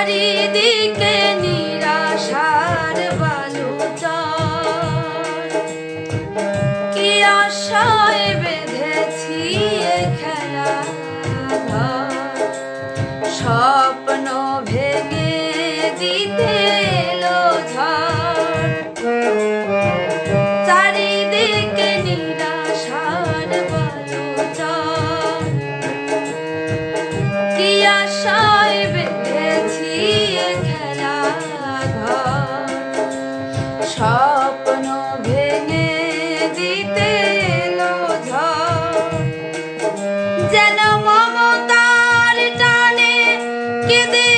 চারিদিকে নিরাশার বালুচর, কি আশায় বেঁধেছি এ খেলা ঘর, স্বপ্ন ভেঙে দিতে এলো ঝড়। চারিদিকে নিরাশার বালুচর, কি আশায় বেঁধেছি এ খেলা ঘর, স্বপ্ন ভেঙে দিতে এলো ঝড়। যেন মমতার টানে কেঁদে